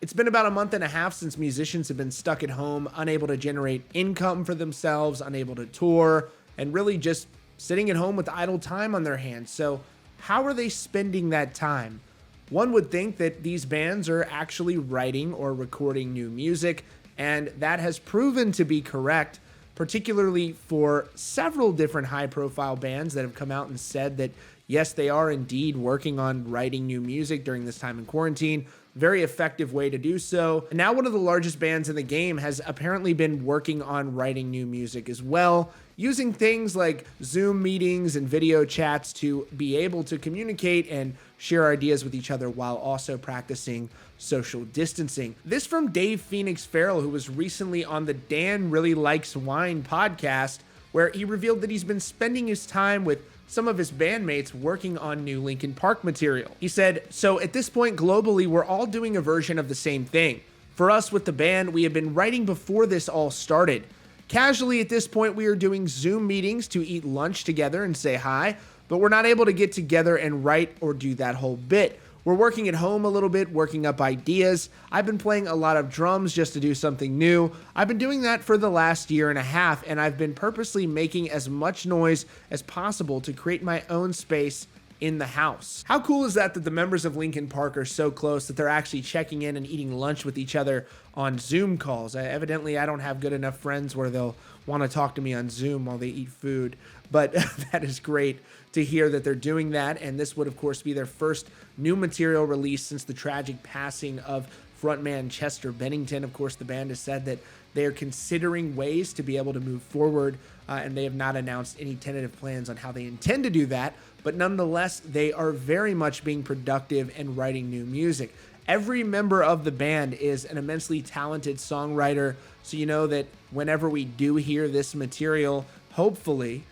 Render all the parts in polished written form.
It's been about a month and a half since musicians have been stuck at home, unable to generate income for themselves, unable to tour, and really just sitting at home with idle time on their hands. So, how are they spending that time? One would think that these bands are actually writing or recording new music, and that has proven to be correct, particularly for several different high-profile bands that have come out and said that, yes, they are indeed working on writing new music during this time in quarantine. Very effective way to do so. And now one of the largest bands in the game has apparently been working on writing new music as well, using things like Zoom meetings and video chats to be able to communicate and share ideas with each other while also practicing social distancing. This from Dave Phoenix Farrell, who was recently on the Dan Really Likes Wine podcast, where he revealed that he's been spending his time with some of his bandmates working on new Linkin Park material. He said, "So at this point globally, we're all doing a version of the same thing. For us with the band, we have been writing before this all started. Casually at this point, we are doing Zoom meetings to eat lunch together and say hi, but we're not able to get together and write or do that whole bit. We're working at home a little bit, working up ideas. I've been playing a lot of drums just to do something new. I've been doing that for the last year and a half, and I've been purposely making as much noise as possible to create my own space in the house." How cool is that the members of Linkin Park are so close that they're actually checking in and eating lunch with each other on Zoom calls? Evidently, I don't have good enough friends where they'll want to talk to me on Zoom while they eat food, but that is great to hear that they're doing that, and this would, of course, be their first new material release since the tragic passing of frontman Chester Bennington. Of course, the band has said that they are considering ways to be able to move forward, and they have not announced any tentative plans on how they intend to do that, but nonetheless, they are very much being productive and writing new music. Every member of the band is an immensely talented songwriter, so you know that whenever we do hear this material, hopefully,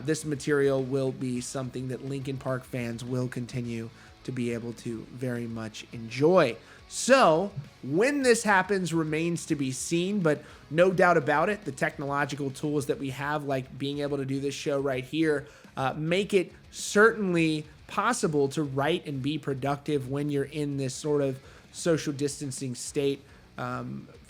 this material will be something that Linkin Park fans will continue to be able to very much enjoy. So, when this happens remains to be seen, but no doubt about it, the technological tools that we have, like being able to do this show right here, make it certainly possible to write and be productive when you're in this sort of social distancing state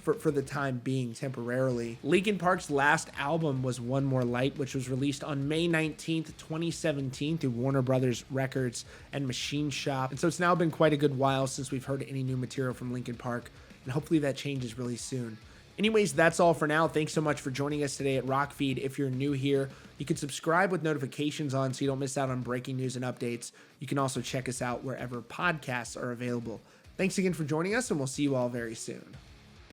for the time being temporarily. Linkin Park's last album was One More Light, which was released on May 19th, 2017 through Warner Brothers Records and Machine Shop. And so it's now been quite a good while since we've heard any new material from Linkin Park, and hopefully that changes really soon. Anyways, that's all for now. Thanks so much for joining us today at Rockfeed. If you're new here, you can subscribe with notifications on so you don't miss out on breaking news and updates. You can also check us out wherever podcasts are available. Thanks again for joining us, and we'll see you all very soon.